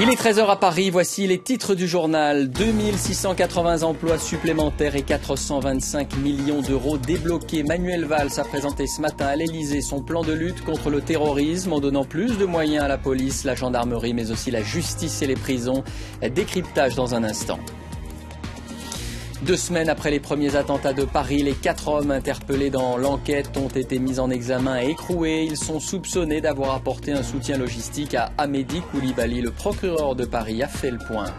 Il est 13 h à Paris, voici les titres du journal. 2680 emplois supplémentaires et 425 millions d'euros débloqués. Manuel Valls a présenté ce matin à l'Elysée son plan de lutte contre le terrorisme en donnant plus de moyens à la police, la gendarmerie, mais aussi la justice et les prisons. Décryptage dans un instant. 2 semaines après les premiers attentats de Paris, les 4 hommes interpellés dans l'enquête ont été mis en examen et écroués. Ils sont soupçonnés d'avoir apporté un soutien logistique à Amédi Koulibaly. Le procureur de Paris a fait le point.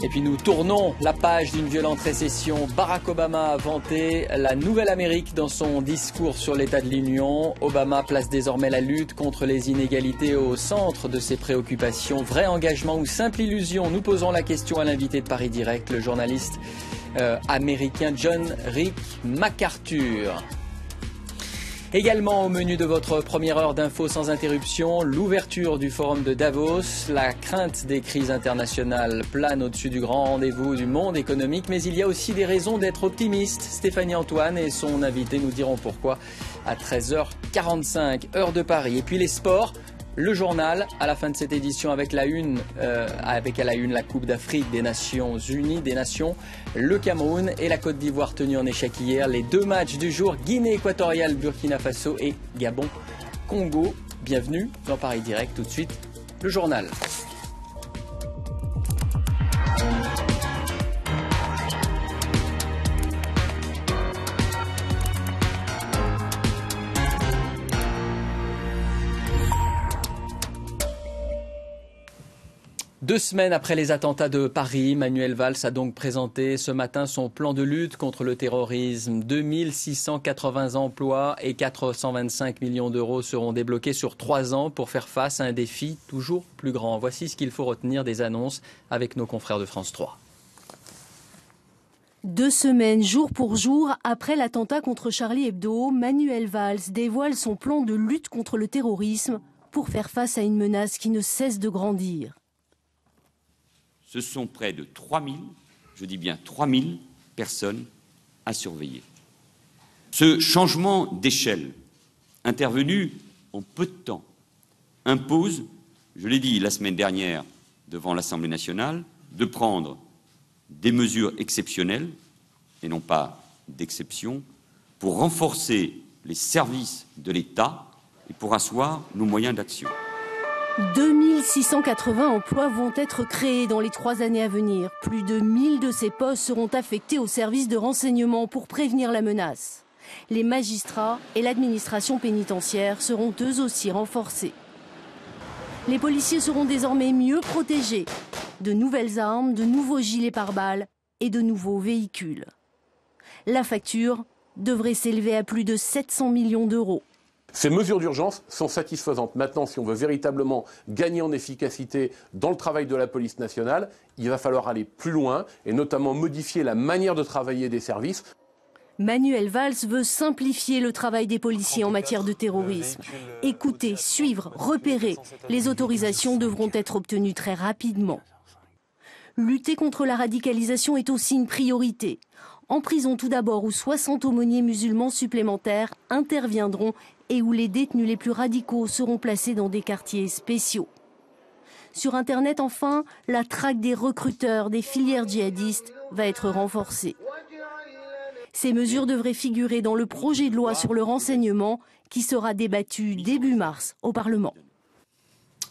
Et puis nous tournons la page d'une violente récession. Barack Obama a vanté la nouvelle Amérique dans son discours sur l'état de l'Union. Obama place désormais la lutte contre les inégalités au centre de ses préoccupations. Vrai engagement ou simple illusion? Nous posons la question à l'invité de Paris Direct, le journaliste américain John Rick MacArthur. Également au menu de votre première heure d'infos sans interruption, l'ouverture du forum de Davos. La crainte des crises internationales plane au-dessus du grand rendez-vous du monde économique, mais il y a aussi des raisons d'être optimiste. Stéphanie Antoine et son invité nous diront pourquoi à 13h45, heure de Paris. Et puis les sports, le journal à la fin de cette édition avec à la une la Coupe d'Afrique des Nations Unies, des Nations, le Cameroun et la Côte d'Ivoire tenue en échec hier. Les 2 matchs du jour, Guinée équatoriale, Burkina Faso et Gabon, Congo. Bienvenue dans Paris Direct. Tout de suite, le journal. Deux semaines après les attentats de Paris, Manuel Valls a donc présenté ce matin son plan de lutte contre le terrorisme. 2680 emplois et 425 millions d'euros seront débloqués sur 3 ans pour faire face à un défi toujours plus grand. Voici ce qu'il faut retenir des annonces avec nos confrères de France 3. 2 semaines, jour pour jour, après l'attentat contre Charlie Hebdo, Manuel Valls dévoile son plan de lutte contre le terrorisme pour faire face à une menace qui ne cesse de grandir. Ce sont près de 3000, je dis bien 3000 personnes à surveiller. Ce changement d'échelle, intervenu en peu de temps, impose, je l'ai dit la semaine dernière devant l'Assemblée nationale, de prendre des mesures exceptionnelles, et non pas d'exception, pour renforcer les services de l'État et pour asseoir nos moyens d'action. 2680 emplois vont être créés dans les 3 années à venir. Plus de 1000 de ces postes seront affectés aux services de renseignement pour prévenir la menace. Les magistrats et l'administration pénitentiaire seront eux aussi renforcés. Les policiers seront désormais mieux protégés. De nouvelles armes, de nouveaux gilets pare-balles et de nouveaux véhicules. La facture devrait s'élever à plus de 700 millions d'euros. Ces mesures d'urgence sont satisfaisantes. Maintenant, si on veut véritablement gagner en efficacité dans le travail de la police nationale, il va falloir aller plus loin et notamment modifier la manière de travailler des services. Manuel Valls veut simplifier le travail des policiers en matière de terrorisme. Écouter, suivre, repérer. Les autorisations devront être obtenues très rapidement. Lutter contre la radicalisation est aussi une priorité. En prison tout d'abord, où 60 aumôniers musulmans supplémentaires interviendront et où les détenus les plus radicaux seront placés dans des quartiers spéciaux. Sur Internet, enfin, la traque des recruteurs des filières djihadistes va être renforcée. Ces mesures devraient figurer dans le projet de loi sur le renseignement qui sera débattu début mars au Parlement.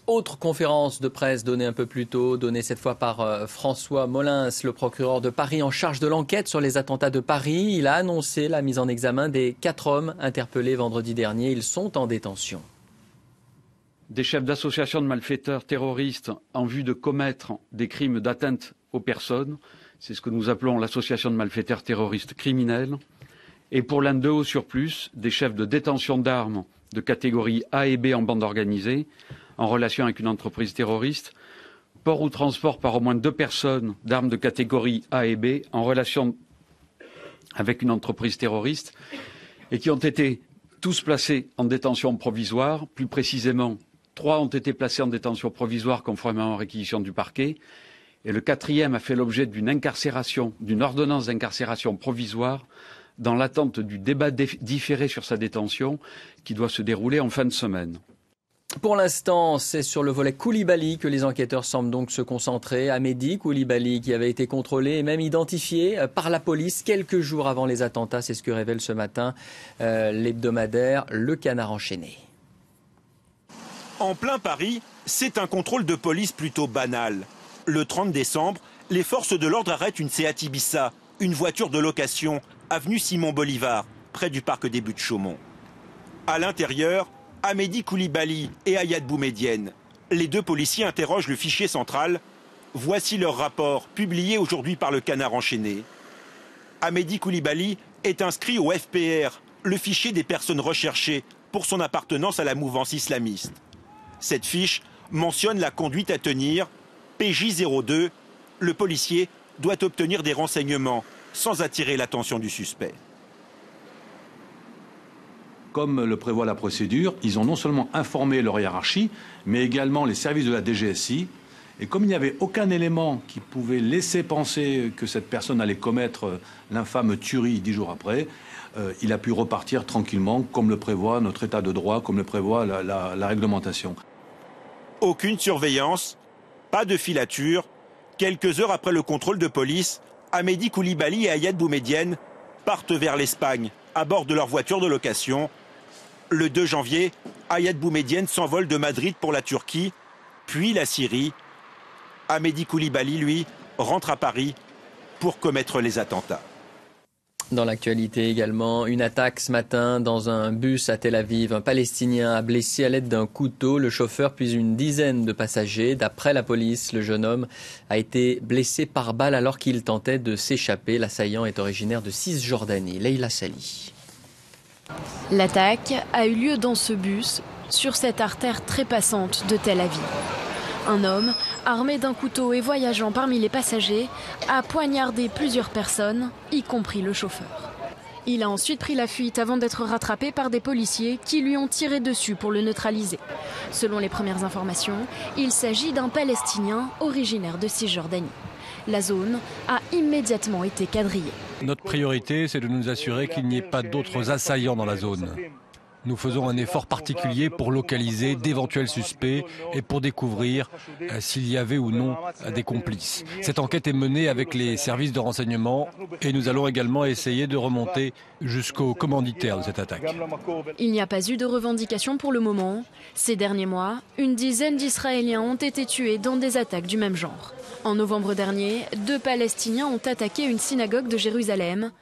Autre conférence de presse donnée un peu plus tôt, donnée cette fois par François Molins, le procureur de Paris en charge de l'enquête sur les attentats de Paris. Il a annoncé la mise en examen des 4 hommes interpellés vendredi dernier. Ils sont en détention. Des chefs d'associations de malfaiteurs terroristes en vue de commettre des crimes d'atteinte aux personnes. C'est ce que nous appelons l'association de malfaiteurs terroristes criminels. Et pour l'un d'eux au surplus, des chefs de détention d'armes de catégorie A et B en bande organisée, en relation avec une entreprise terroriste, port ou transport par au moins 2 personnes d'armes de catégorie A et B en relation avec une entreprise terroriste et qui ont été tous placés en détention provisoire. Plus précisément, 3 ont été placés en détention provisoire conformément aux réquisitions du parquet et le 4e a fait l'objet d'une incarcération, d'une ordonnance d'incarcération provisoire dans l'attente du débat différé sur sa détention qui doit se dérouler en fin de semaine. Pour l'instant, c'est sur le volet Koulibaly que les enquêteurs semblent donc se concentrer. Amédi Koulibaly, qui avait été contrôlé et même identifié par la police quelques jours avant les attentats. C'est ce que révèle ce matin l'hebdomadaire Le Canard enchaîné. En plein Paris, c'est un contrôle de police plutôt banal. Le 30 décembre, les forces de l'ordre arrêtent une Seat Ibiza, une voiture de location, avenue Simon Bolivar, près du parc des Buttes-Chaumont. À l'intérieur, Amédi Koulibaly et Ayad Boumedienne. Les deux policiers interrogent le fichier central. Voici leur rapport, publié aujourd'hui par Le Canard enchaîné. Amédi Koulibaly est inscrit au FPR, le fichier des personnes recherchées pour son appartenance à la mouvance islamiste. Cette fiche mentionne la conduite à tenir, PJ02. Le policier doit obtenir des renseignements sans attirer l'attention du suspect. Comme le prévoit la procédure, ils ont non seulement informé leur hiérarchie, mais également les services de la DGSI. Et comme il n'y avait aucun élément qui pouvait laisser penser que cette personne allait commettre l'infâme tuerie 10 jours après, il a pu repartir tranquillement, comme le prévoit notre état de droit, comme le prévoit la réglementation. Aucune surveillance, pas de filature. Quelques heures après le contrôle de police, Amédi Koulibaly et Ayad Boumedienne partent vers l'Espagne à bord de leur voiture de location. Le 2 janvier, Ayad Boumedienne s'envole de Madrid pour la Turquie, puis la Syrie. Amédi Koulibaly, lui, rentre à Paris pour commettre les attentats. Dans l'actualité également, une attaque ce matin dans un bus à Tel Aviv. Un Palestinien a blessé à l'aide d'un couteau le chauffeur puis une dizaine de passagers. D'après la police, le jeune homme a été blessé par balle alors qu'il tentait de s'échapper. L'assaillant est originaire de Cisjordanie. Leïla Sali. L'attaque a eu lieu dans ce bus, sur cette artère très passante de Tel Aviv. Un homme, armé d'un couteau et voyageant parmi les passagers, a poignardé plusieurs personnes, y compris le chauffeur. Il a ensuite pris la fuite avant d'être rattrapé par des policiers qui lui ont tiré dessus pour le neutraliser. Selon les premières informations, il s'agit d'un Palestinien originaire de Cisjordanie. La zone a immédiatement été quadrillée. Notre priorité, c'est de nous assurer qu'il n'y ait pas d'autres assaillants dans la zone. Nous faisons un effort particulier pour localiser d'éventuels suspects et pour découvrir s'il y avait ou non des complices. Cette enquête est menée avec les services de renseignement et nous allons également essayer de remonter jusqu'au commanditaire de cette attaque. Il n'y a pas eu de revendication pour le moment. Ces derniers mois, une dizaine d'Israéliens ont été tués dans des attaques du même genre. En novembre dernier, 2 Palestiniens ont attaqué une synagogue de Jérusalem.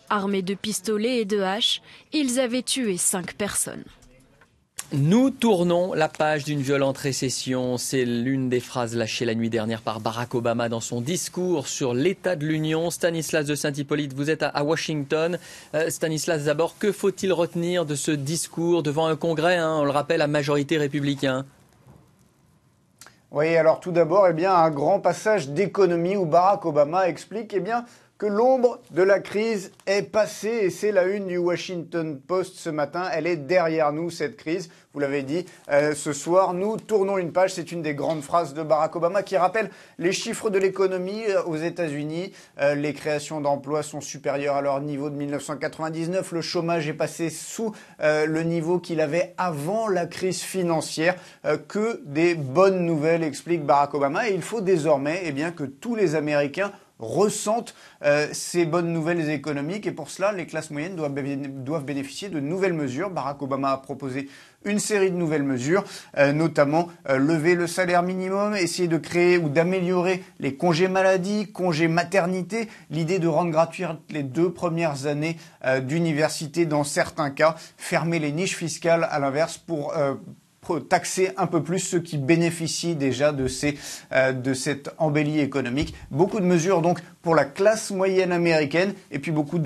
Armés de pistolets et de haches, ils avaient tué 5 personnes. Nous tournons la page d'une violente récession. C'est l'une des phrases lâchées la nuit dernière par Barack Obama dans son discours sur l'état de l'Union. Stanislas de Saint-Hippolyte, vous êtes à Washington. Stanislas, d'abord, que faut-il retenir de ce discours devant un congrès, on le rappelle, à majorité républicain ? Oui, alors tout d'abord, un grand passage d'économie où Barack Obama explique que l'ombre de la crise est passée et c'est la une du Washington Post ce matin. Elle est derrière nous, cette crise. Vous l'avez dit, ce soir, nous tournons une page. C'est une des grandes phrases de Barack Obama qui rappelle les chiffres de l'économie aux États-Unis. Les créations d'emplois sont supérieures à leur niveau de 1999. Le chômage est passé sous le niveau qu'il avait avant la crise financière. Que des bonnes nouvelles, explique Barack Obama. Et il faut désormais que tous les Américains ressentent ces bonnes nouvelles économiques et pour cela, les classes moyennes doivent bénéficier de nouvelles mesures. Barack Obama a proposé une série de nouvelles mesures, notamment lever le salaire minimum, essayer de créer ou d'améliorer les congés maladie, congés maternité, l'idée de rendre gratuites les 2 premières années d'université dans certains cas, fermer les niches fiscales à l'inverse pour taxer un peu plus ceux qui bénéficient déjà de cette embellie économique. Beaucoup de mesures donc pour la classe moyenne américaine et puis beaucoup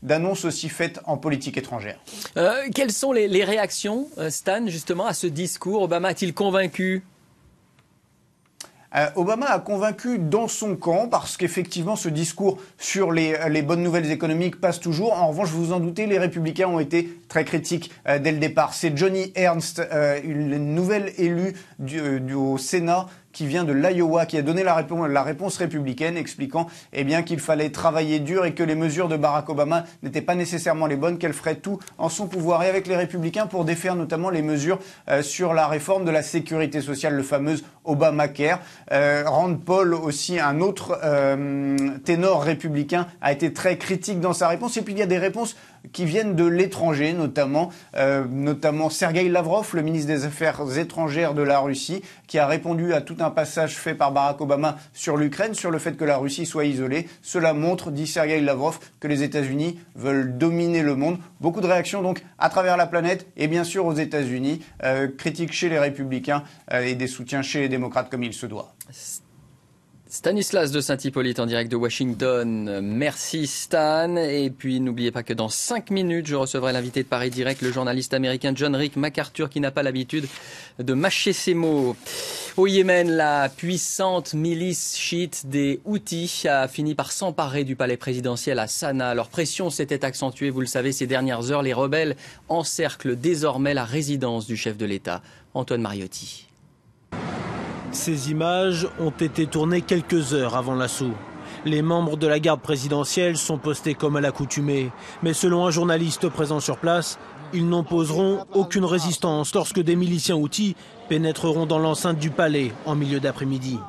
d'annonces aussi faites en politique étrangère. Quelles sont les réactions, Stan, justement, à ce discours ? Obama a-t-il convaincu ? Obama a convaincu dans son camp parce qu'effectivement ce discours sur les bonnes nouvelles économiques passe toujours. En revanche, vous vous en doutez, les républicains ont été très critiques dès le départ. C'est Joni Ernst, une nouvelle élue au Sénat, qui vient de l'Iowa, qui a donné la réponse républicaine, expliquant qu'il fallait travailler dur et que les mesures de Barack Obama n'étaient pas nécessairement les bonnes, qu'elle ferait tout en son pouvoir et avec les républicains pour défaire notamment les mesures sur la réforme de la sécurité sociale, le fameux Obamacare. Rand Paul aussi, un autre ténor républicain, a été très critique dans sa réponse. Et puis il y a des réponses qui viennent de l'étranger, notamment Sergueï Lavrov, le ministre des Affaires étrangères de la Russie, qui a répondu à tout un passage fait par Barack Obama sur l'Ukraine, sur le fait que la Russie soit isolée. Cela montre, dit Sergueï Lavrov, que les États-Unis veulent dominer le monde. Beaucoup de réactions donc à travers la planète et bien sûr aux États-Unis. Critiques chez les républicains et des soutiens chez les démocrates comme il se doit. Stanislas de Saint-Hippolyte en direct de Washington. Merci Stan. Et puis n'oubliez pas que dans 5 minutes, je recevrai l'invité de Paris Direct, le journaliste américain John Rick MacArthur, qui n'a pas l'habitude de mâcher ses mots. Au Yémen, la puissante milice chiite des Houthis a fini par s'emparer du palais présidentiel à Sanaa. Leur pression s'était accentuée, vous le savez, ces dernières heures. Les rebelles encerclent désormais la résidence du chef de l'État, Antoine Mariotti. Ces images ont été tournées quelques heures avant l'assaut. Les membres de la garde présidentielle sont postés comme à l'accoutumée. Mais selon un journaliste présent sur place, ils n'opposeront aucune résistance lorsque des miliciens Houthis pénétreront dans l'enceinte du palais en milieu d'après-midi.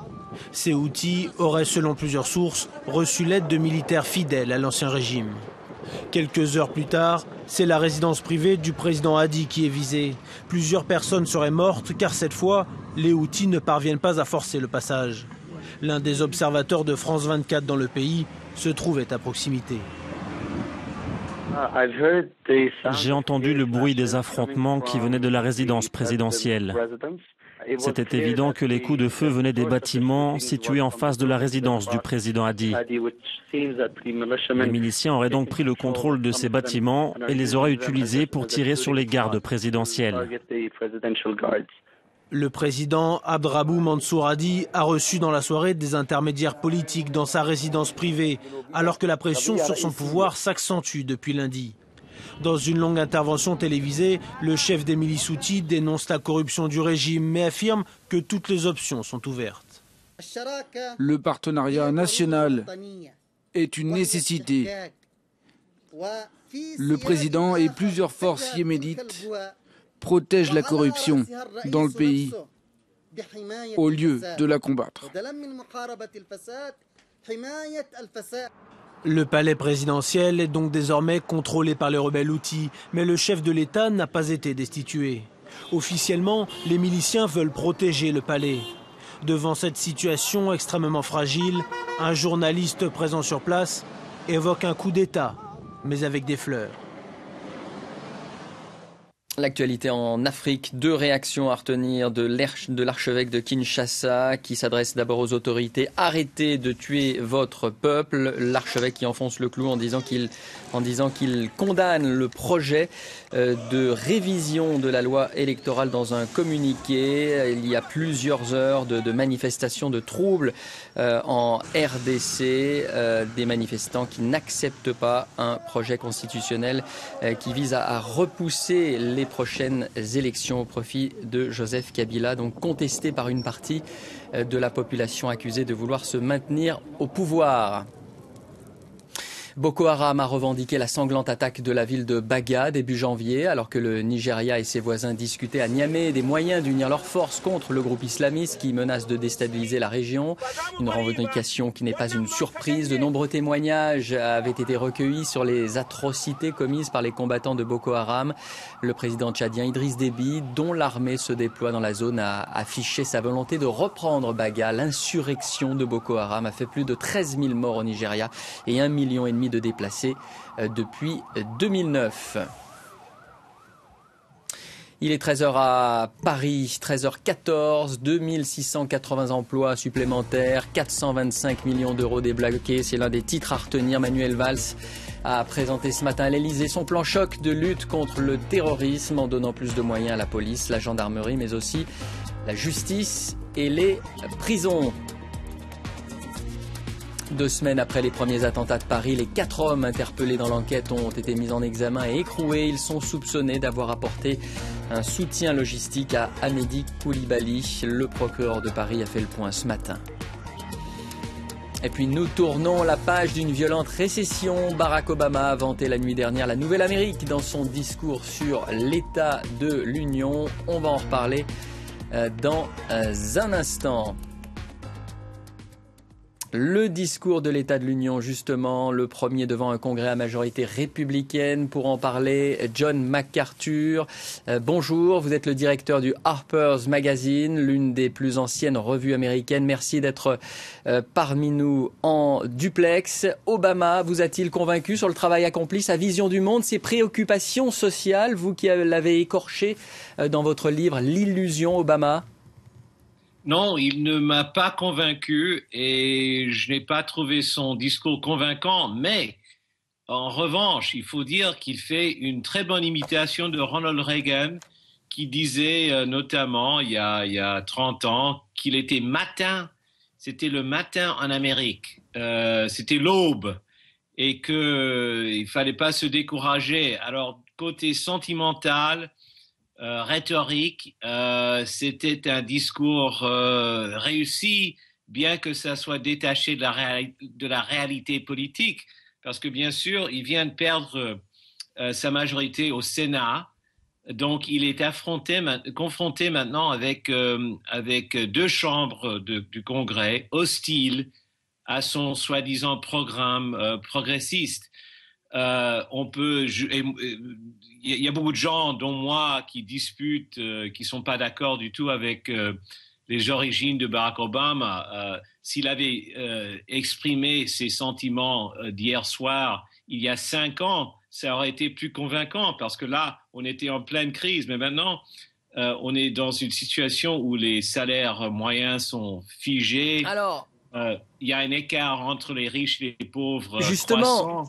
Ces Houthis auraient, selon plusieurs sources, reçu l'aide de militaires fidèles à l'ancien régime. Quelques heures plus tard, c'est la résidence privée du président Hadi qui est visée. Plusieurs personnes seraient mortes car cette fois, les Houthis ne parviennent pas à forcer le passage. L'un des observateurs de France 24 dans le pays se trouvait à proximité. J'ai entendu le bruit des affrontements qui venaient de la résidence présidentielle. C'était évident que les coups de feu venaient des bâtiments situés en face de la résidence du président Hadi. Les miliciens auraient donc pris le contrôle de ces bâtiments et les auraient utilisés pour tirer sur les gardes présidentielles. Le président Abdrabou Mansour Hadi a reçu dans la soirée des intermédiaires politiques dans sa résidence privée, alors que la pression sur son pouvoir s'accentue depuis lundi. Dans une longue intervention télévisée, le chef des milices Houthis dénonce la corruption du régime, mais affirme que toutes les options sont ouvertes. Le partenariat national est une nécessité. Le président et plusieurs forces yéménites protègent la corruption dans le pays au lieu de la combattre. Le palais présidentiel est donc désormais contrôlé par les rebelles Houthis, mais le chef de l'État n'a pas été destitué. Officiellement, les miliciens veulent protéger le palais. Devant cette situation extrêmement fragile, un journaliste présent sur place évoque un coup d'État, mais avec des fleurs. L'actualité en Afrique, 2 réactions à retenir de l'archevêque de Kinshasa qui s'adresse d'abord aux autorités. Arrêtez de tuer votre peuple. L'archevêque qui enfonce le clou en disant qu'il condamne le projet de révision de la loi électorale dans un communiqué. Il y a plusieurs heures de manifestations, de troubles en RDC, des manifestants qui n'acceptent pas un projet constitutionnel qui vise à repousser les prochaines élections au profit de Joseph Kabila, donc contesté par une partie de la population accusée de vouloir se maintenir au pouvoir. Boko Haram a revendiqué la sanglante attaque de la ville de Baga début janvier, alors que le Nigeria et ses voisins discutaient à Niamey des moyens d'unir leurs forces contre le groupe islamiste qui menace de déstabiliser la région. Une revendication qui n'est pas une surprise. De nombreux témoignages avaient été recueillis sur les atrocités commises par les combattants de Boko Haram. Le président tchadien Idriss Déby, dont l'armée se déploie dans la zone, a affiché sa volonté de reprendre Baga. L'insurrection de Boko Haram a fait plus de 13 000 morts au Nigeria et 1,5 million de déplacés depuis 2009. Il est 13h à Paris, 13h14, 2680 emplois supplémentaires, 425 millions d'euros débloqués. C'est l'un des titres à retenir. Manuel Valls a présenté ce matin à l'Elysée son plan choc de lutte contre le terrorisme en donnant plus de moyens à la police, la gendarmerie, mais aussi la justice et les prisons. 2 semaines après les premiers attentats de Paris, les 4 hommes interpellés dans l'enquête ont été mis en examen et écroués. Ils sont soupçonnés d'avoir apporté un soutien logistique à Amédi Koulibaly. Le procureur de Paris a fait le point ce matin. Et puis nous tournons la page d'une violente récession. Barack Obama a vanté la nuit dernière la Nouvelle-Amérique dans son discours sur l'état de l'Union. On va en reparler dans un instant. Le discours de l'état de l'Union, justement, le premier devant un congrès à majorité républicaine. Pour en parler, John MacArthur. Bonjour, vous êtes le directeur du Harper's Magazine, l'une des plus anciennes revues américaines. Merci d'être parmi nous en duplex. Obama vous a-t-il convaincu sur le travail accompli, sa vision du monde, ses préoccupations sociales, vous qui l'avez écorché dans votre livre « L'illusion Obama ». Non, il ne m'a pas convaincu et je n'ai pas trouvé son discours convaincant, mais en revanche, il faut dire qu'il fait une très bonne imitation de Ronald Reagan qui disait notamment il y a 30 ans qu'il était matin, c'était le matin en Amérique, c'était l'aube et qu'il ne fallait pas se décourager. Alors, côté sentimental, rhétorique, c'était un discours réussi, bien que ça soit détaché de la réalité politique, parce que bien sûr, il vient de perdre sa majorité au Sénat, donc il est confronté maintenant avec deux chambres du Congrès hostiles à son soi-disant programme progressiste. Il y a beaucoup de gens, dont moi, qui disputent, qui sont pas d'accord du tout avec les origines de Barack Obama. S'il avait exprimé ses sentiments d'hier soir, il y a 5 ans, ça aurait été plus convaincant parce que là, on était en pleine crise. Mais maintenant, on est dans une situation où les salaires moyens sont figés. Alors, il y a un écart entre les riches et les pauvres. Justement. Croissant.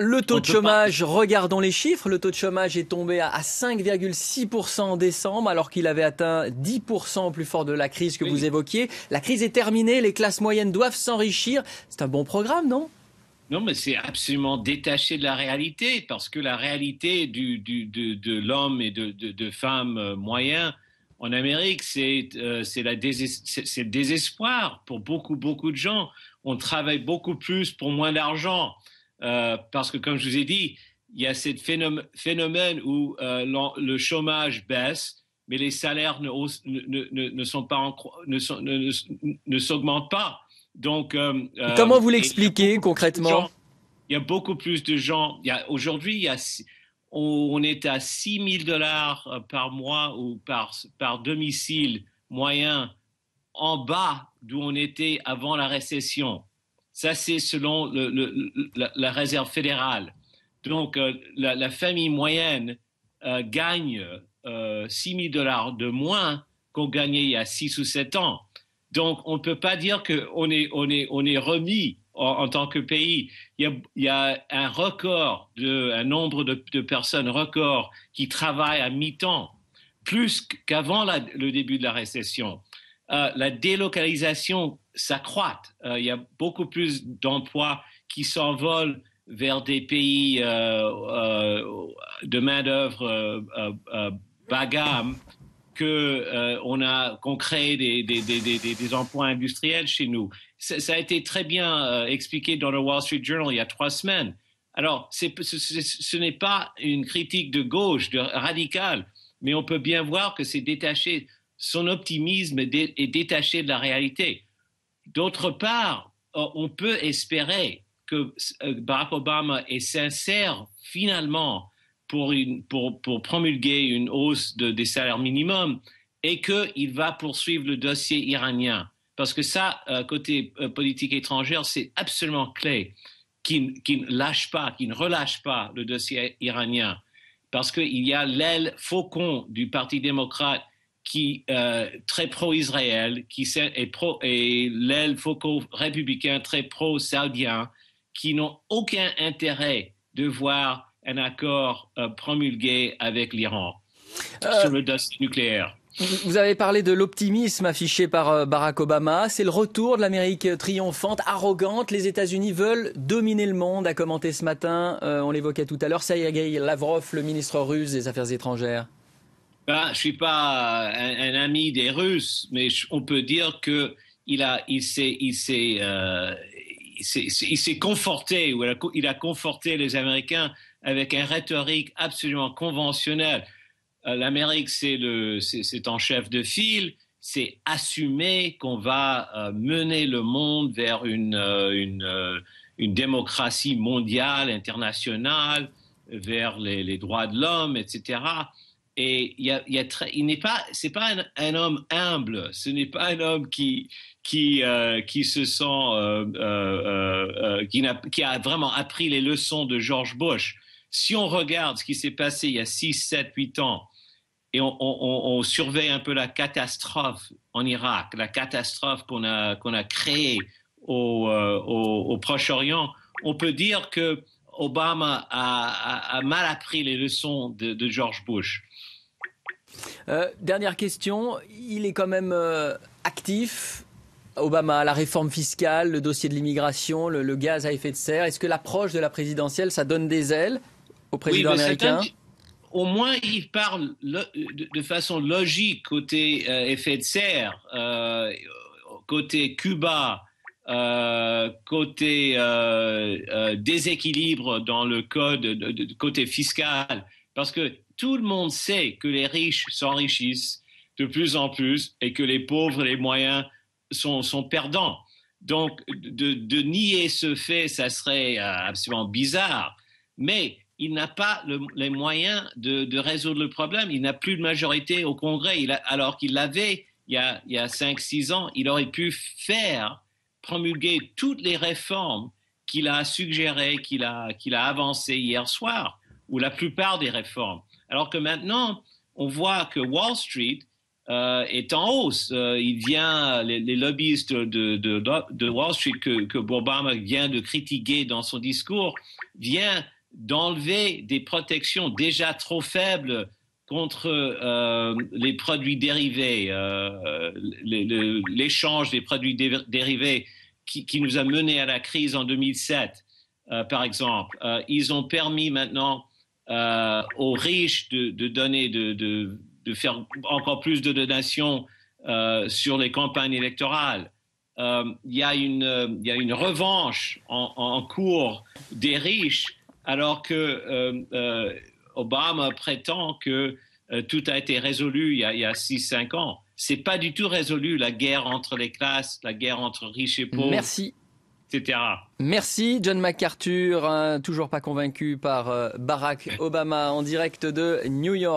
Le taux de chômage, regardons les chiffres, le taux de chômage est tombé à 5,6% en décembre alors qu'il avait atteint 10% au plus fort de la crise que vous évoquiez. La crise est terminée, les classes moyennes doivent s'enrichir. C'est un bon programme, non ? Non, mais c'est absolument détaché de la réalité parce que la réalité de l'homme et de femmes moyens en Amérique, c'est le désespoir pour beaucoup de gens. On travaille beaucoup plus pour moins d'argent. Parce que, comme je vous ai dit, il y a ce phénomène où le chômage baisse, mais les salaires ne s'augmentent pas. Donc, comment vous l'expliquez concrètement ? Il y a beaucoup plus de gens. Aujourd'hui, on est à $6,000 par mois ou par domicile moyen en bas d'où on était avant la récession. Ça, c'est selon la Réserve fédérale. Donc, la famille moyenne gagne $6,000 de moins qu'on gagnait il y a 6 ou 7 ans. Donc, on ne peut pas dire qu'on est remis en tant que pays. Il y a un record, un nombre de personnes record qui travaillent à mi-temps, plus qu'avant le début de la récession. La délocalisation s'accroît. Il y a beaucoup plus d'emplois qui s'envolent vers des pays de main-d'œuvre bas gamme qu'on crée des emplois industriels chez nous. Ça a été très bien expliqué dans le Wall Street Journal il y a 3 semaines. Alors, ce n'est pas une critique de gauche, radicale, mais on peut bien voir que c'est détaché. Son optimisme est détaché de la réalité. D'autre part, on peut espérer que Barack Obama est sincère finalement pour promulguer une hausse des salaires minimums et qu'il va poursuivre le dossier iranien. Parce que ça, côté politique étrangère, c'est absolument clé qu'il ne relâche pas le dossier iranien. Parce qu'il y a l'aile faucon du Parti démocrate qui très pro-Israël, et l'aile faucon républicain très pro-saoudien, qui n'ont aucun intérêt de voir un accord promulgué avec l'Iran sur le dossier nucléaire. Vous avez parlé de l'optimisme affiché par Barack Obama. C'est le retour de l'Amérique triomphante, arrogante. Les États-Unis veulent dominer le monde, a commenté ce matin, on l'évoquait tout à l'heure, Sergueï Lavrov, le ministre russe des Affaires étrangères. Je suis pas un ami des Russes, mais on peut dire que il s'est conforté, ou il a conforté les Américains avec une rhétorique absolument conventionnelle. L'Amérique, c'est en chef de file, c'est assumer qu'on va mener le monde vers une démocratie mondiale, internationale, vers les droits de l'homme, etc. Et c'est pas un homme humble, ce n'est pas un homme qui se sent, qui a vraiment appris les leçons de George Bush. Si on regarde ce qui s'est passé il y a 6, 7, 8 ans, et on surveille un peu la catastrophe en Irak, la catastrophe qu'on a créée au Proche-Orient, on peut dire que Obama a mal appris les leçons de George Bush. Dernière question, il est quand même actif, Obama, la réforme fiscale, le dossier de l'immigration, le gaz à effet de serre. Est-ce que l'approche de la présidentielle, ça donne des ailes au président américain? Au moins, il parle de façon logique côté effet de serre, côté Cuba, côté déséquilibre dans le code, côté fiscal, parce que tout le monde sait que les riches s'enrichissent de plus en plus et que les pauvres et les moyens sont perdants. Donc, de nier ce fait, ça serait absolument bizarre. Mais il n'a pas les moyens de résoudre le problème. Il n'a plus de majorité au Congrès. Alors qu'il l'avait il y a 5-6 ans, il aurait pu promulguer toutes les réformes qu'il a suggérées, qu'il a avancées hier soir, ou la plupart des réformes. Alors que maintenant, on voit que Wall Street est en hausse. Les lobbyistes de Wall Street que Obama vient de critiquer dans son discours, vient d'enlever des protections déjà trop faibles contre les produits dérivés, l'échange des produits dérivés qui nous a mené à la crise en 2007, par exemple. Ils ont permis maintenant aux riches de faire encore plus de donations sur les campagnes électorales. Il y a une revanche en cours des riches, alors que Obama prétend que tout a été résolu il y a 6-5 ans. C'est pas du tout résolu, la guerre entre les classes, la guerre entre riches et pauvres. Merci. Etc. Merci John MacArthur, toujours pas convaincu par Barack Obama en direct de New York.